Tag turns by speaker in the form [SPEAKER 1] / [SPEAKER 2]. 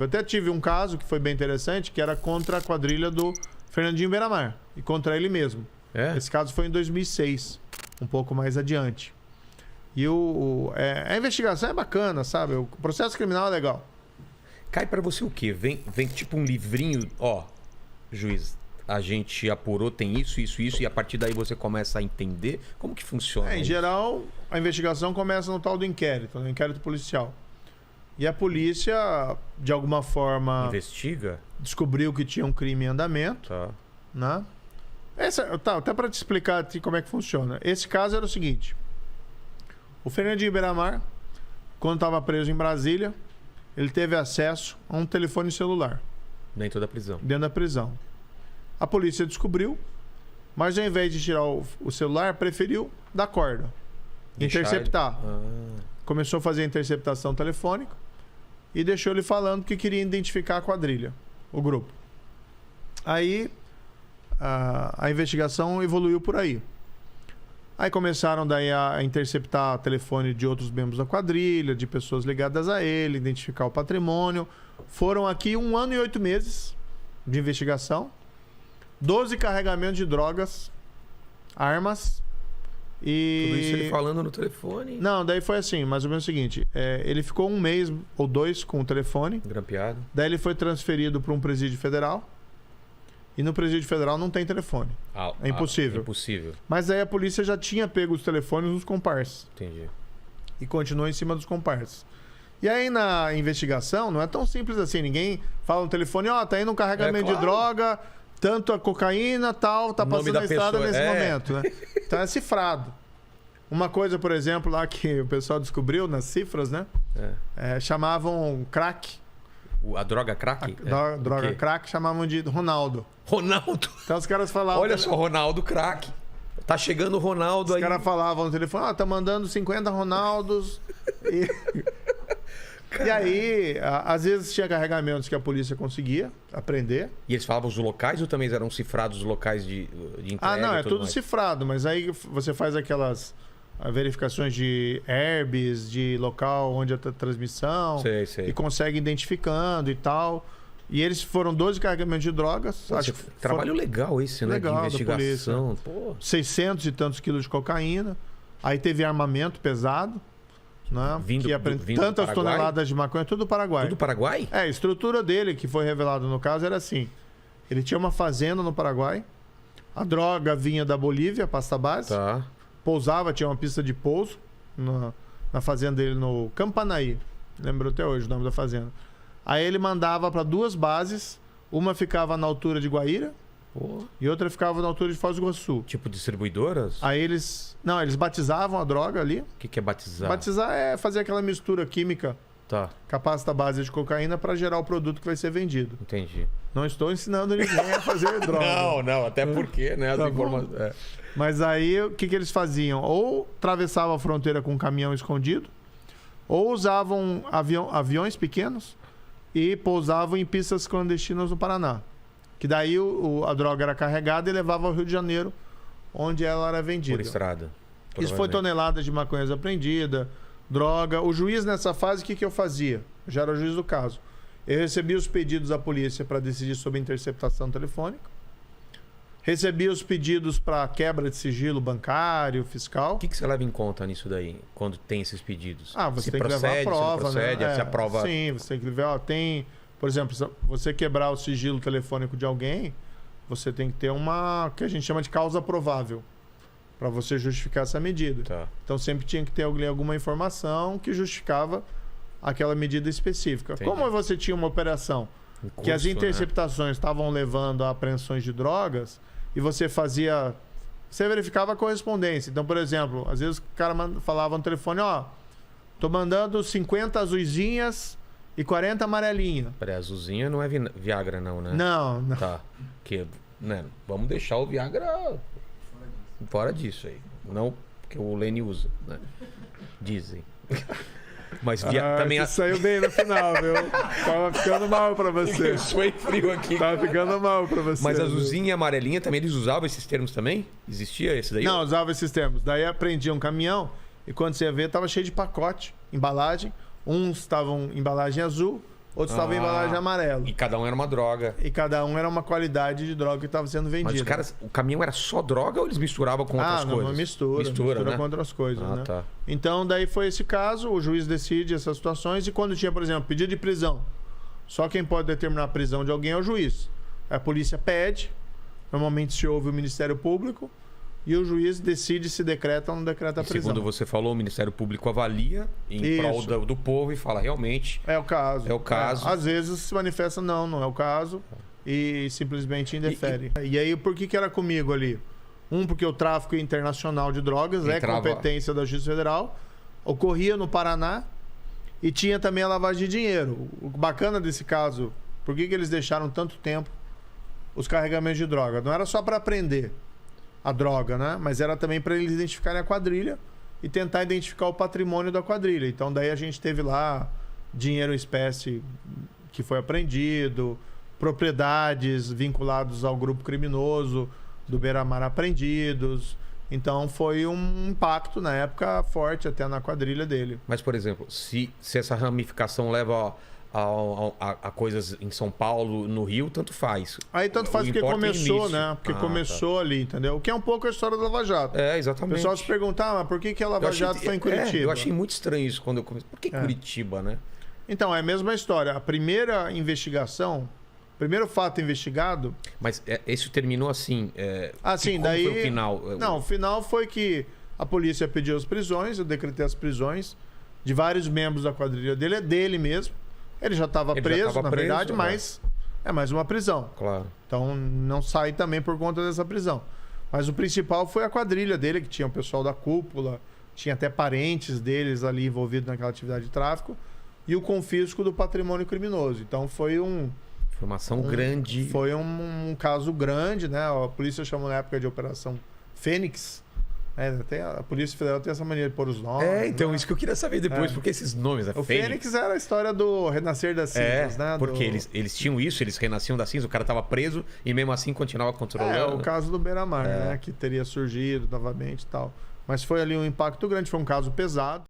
[SPEAKER 1] Eu até tive um caso que foi bem interessante, que era contra a quadrilha do Fernandinho Beiramar e contra ele mesmo. Esse caso foi em 2006, um pouco mais adiante. E a investigação é bacana, sabe? O processo criminal é legal.
[SPEAKER 2] Cai pra você o quê? Vem tipo um livrinho, ó, juiz, a gente apurou, tem isso, e a partir daí você começa a entender como que funciona.
[SPEAKER 1] Em geral, a investigação começa no tal do inquérito, no inquérito policial. E a polícia, de alguma forma...
[SPEAKER 2] Investiga?
[SPEAKER 1] Descobriu que tinha um crime em andamento.
[SPEAKER 2] Tá.
[SPEAKER 1] Né? Até para te explicar como é que funciona. Esse caso era o seguinte. O Fernandinho Beiramar, quando estava preso em Brasília, ele teve acesso a um telefone celular.
[SPEAKER 2] Dentro da prisão.
[SPEAKER 1] Dentro da prisão. A polícia descobriu, mas ao invés de tirar o celular, preferiu dar corda. Interceptar. Começou a fazer a interceptação telefônica e deixou ele falando que queria identificar a quadrilha, o grupo. Aí a investigação evoluiu por aí. Aí começaram daí a interceptar telefone de outros membros da quadrilha, de pessoas ligadas a ele, identificar o patrimônio. Foram aqui 1 ano e 8 meses de investigação. 12 carregamentos de drogas, armas e...
[SPEAKER 2] Tudo isso ele falando no telefone?
[SPEAKER 1] Não, daí foi assim, mais ou menos o seguinte. Ele ficou 1 mês ou 2 com o telefone.
[SPEAKER 2] Grampeado.
[SPEAKER 1] Daí ele foi transferido para um presídio federal. E no presídio federal não tem telefone. É impossível.
[SPEAKER 2] Impossível.
[SPEAKER 1] Mas aí a polícia já tinha pego os telefones dos comparsas.
[SPEAKER 2] Entendi.
[SPEAKER 1] E continuou em cima dos comparsas. E aí na investigação não é tão simples assim. Ninguém fala no telefone, tá indo um carregamento de droga, tanto a cocaína, tal, tá passando na estrada nesse momento, né? Então é cifrado. Uma coisa, por exemplo, lá que o pessoal descobriu nas cifras, né? Chamavam crack.
[SPEAKER 2] A droga crack?
[SPEAKER 1] A droga crack chamavam de Ronaldo.
[SPEAKER 2] Ronaldo?
[SPEAKER 1] Então os caras falavam...
[SPEAKER 2] Olha só, Ronaldo crack. Tá chegando o Ronaldo aí.
[SPEAKER 1] Os caras falavam no telefone, tá mandando 50 Ronaldos. E aí, às vezes tinha carregamentos que a polícia conseguia aprender.
[SPEAKER 2] E eles falavam os locais ou também eram cifrados os locais de entrega?
[SPEAKER 1] Não, é tudo cifrado, mas aí você faz aquelas verificações de herbes, de local onde é a transmissão.
[SPEAKER 2] Sei.
[SPEAKER 1] E consegue identificando e tal. E eles foram 12 carregamentos de drogas.
[SPEAKER 2] Pô, trabalho legal esse, né?
[SPEAKER 1] Legal,
[SPEAKER 2] de investigação. Pô.
[SPEAKER 1] 600 e tantos quilos de cocaína. Aí teve armamento pesado. Né?
[SPEAKER 2] Vindo
[SPEAKER 1] tantas toneladas de maconha, tudo do Paraguai.
[SPEAKER 2] Tudo do Paraguai?
[SPEAKER 1] A estrutura dele, que foi revelado no caso, era assim. Ele tinha uma fazenda no Paraguai. A droga vinha da Bolívia, pasta base.
[SPEAKER 2] Tá.
[SPEAKER 1] Pousava, tinha uma pista de pouso na fazenda dele no Campanaí. Lembro até hoje o nome da fazenda. Aí ele mandava para 2 bases. Uma ficava na altura de Guaíra. E outra ficava na altura de Foz do Iguaçu.
[SPEAKER 2] Tipo distribuidoras?
[SPEAKER 1] Aí eles batizavam a droga ali.
[SPEAKER 2] O que é batizar?
[SPEAKER 1] Batizar é fazer aquela mistura química com a pasta base de cocaína para gerar o produto que vai ser vendido.
[SPEAKER 2] Entendi.
[SPEAKER 1] Não estou ensinando ninguém a fazer droga.
[SPEAKER 2] Não, até porque, né? As informações.
[SPEAKER 1] Mas aí o que eles faziam? Ou atravessavam a fronteira com um caminhão escondido, ou usavam aviões pequenos e pousavam em pistas clandestinas no Paraná. Que daí a droga era carregada e levava ao Rio de Janeiro, onde ela era vendida.
[SPEAKER 2] Por estrada.
[SPEAKER 1] Isso foi toneladas de maconhas apreendida, droga. O juiz nessa fase, o que eu fazia? Eu já era o juiz do caso. Eu recebia os pedidos da polícia para decidir sobre a interceptação telefônica. Recebia os pedidos para quebra de sigilo bancário, fiscal.
[SPEAKER 2] O que você leva em conta nisso daí, quando tem esses pedidos?
[SPEAKER 1] Você tem que levar a prova, né?
[SPEAKER 2] Se aprova...
[SPEAKER 1] Sim, você tem que levar... Por exemplo, se você quebrar o sigilo telefônico de alguém, você tem que ter uma que a gente chama de causa provável para você justificar essa medida.
[SPEAKER 2] Tá.
[SPEAKER 1] Então sempre tinha que ter alguma informação que justificava aquela medida específica.
[SPEAKER 2] Entendi.
[SPEAKER 1] Como você tinha uma operação que as interceptações estavam levando a apreensões de drogas e você verificava a correspondência. Então, por exemplo, às vezes o cara falava no telefone, tô mandando 50 azuisinhas e 40 amarelinha.
[SPEAKER 2] Peraí, azulzinha não é Viagra não, né?
[SPEAKER 1] Não.
[SPEAKER 2] Tá. Né? Vamos deixar o Viagra fora disso aí. Não que o Lene usa, né? Dizem. Mas também...
[SPEAKER 1] saiu bem no final, viu? Tava ficando mal pra você.
[SPEAKER 2] Eu suei frio aqui.
[SPEAKER 1] Tava ficando mal pra você.
[SPEAKER 2] Mas azulzinha e amarelinha também, eles usavam esses termos também? Existia esse daí?
[SPEAKER 1] Não, usava esses termos. Daí aprendia um caminhão e quando você ia ver, tava cheio de pacote, embalagem. Uns estavam em embalagem azul, outros estavam em embalagem amarela.
[SPEAKER 2] E cada um era uma droga.
[SPEAKER 1] E cada um era uma qualidade de droga que estava sendo vendida.
[SPEAKER 2] Mas os caras, o caminhão era só droga ou eles misturavam com outras coisas?
[SPEAKER 1] Não, mistura
[SPEAKER 2] né?
[SPEAKER 1] com outras coisas, né?
[SPEAKER 2] Tá.
[SPEAKER 1] Então, daí foi esse caso, o juiz decide essas situações e quando tinha, por exemplo, pedido de prisão, só quem pode determinar a prisão de alguém é o juiz. A polícia pede, normalmente se ouve o Ministério Público, e o juiz decide se decreta ou não decreta a prisão.
[SPEAKER 2] Segundo você falou, o Ministério Público avalia em prol do povo e fala, realmente...
[SPEAKER 1] É o caso.
[SPEAKER 2] É o caso.
[SPEAKER 1] Às vezes se manifesta, não é o caso, e simplesmente indefere. E aí, por que era comigo ali? Porque o tráfico internacional de drogas é competência da Justiça Federal, ocorria no Paraná, e tinha também a lavagem de dinheiro. O bacana desse caso, por que eles deixaram tanto tempo os carregamentos de droga? Não era só para prender a droga, né? Mas era também para eles identificarem a quadrilha e tentar identificar o patrimônio da quadrilha. Então daí a gente teve lá dinheiro em espécie que foi apreendido, propriedades vinculadas ao grupo criminoso do Beira-Mar apreendidos. Então foi um impacto na época forte até na quadrilha dele.
[SPEAKER 2] Mas, por exemplo, se essa ramificação leva a coisas em São Paulo, no Rio, tanto faz.
[SPEAKER 1] Aí tanto faz porque começou, né? Porque começou ali, entendeu? O que é um pouco a história da Lava Jato.
[SPEAKER 2] É, exatamente.
[SPEAKER 1] O pessoal se pergunta, mas por que a Lava Jato foi em Curitiba?
[SPEAKER 2] Eu achei muito estranho isso quando eu comecei. Por que Curitiba, né?
[SPEAKER 1] Então, é a mesma história. A primeira investigação, o primeiro fato investigado...
[SPEAKER 2] Mas isso terminou assim?
[SPEAKER 1] Sim,
[SPEAKER 2] daí...
[SPEAKER 1] Foi
[SPEAKER 2] o final?
[SPEAKER 1] Não, o final foi que a polícia pediu as prisões, eu decretei as prisões de vários membros da quadrilha dele, é dele mesmo. Ele já estava preso, na verdade, mas é mais uma prisão.
[SPEAKER 2] Claro.
[SPEAKER 1] Então não sai também por conta dessa prisão. Mas o principal foi a quadrilha dele, que tinha o pessoal da cúpula, tinha até parentes deles ali envolvidos naquela atividade de tráfico, e o confisco do patrimônio criminoso. Então foi
[SPEAKER 2] foi uma ação grande.
[SPEAKER 1] Foi um caso grande, né? A polícia chamou na época de Operação Fênix. A Polícia Federal tem essa maneira de pôr os nomes.
[SPEAKER 2] Então, isso que eu queria saber depois, porque esses nomes...
[SPEAKER 1] O Fênix era a história do renascer das cinzas, né?
[SPEAKER 2] Porque eles tinham isso, eles renasciam das cinzas, o cara estava preso e mesmo assim continuava controlando.
[SPEAKER 1] O caso do Beira-Mar, né? Que teria surgido novamente e tal. Mas foi ali um impacto grande, foi um caso pesado.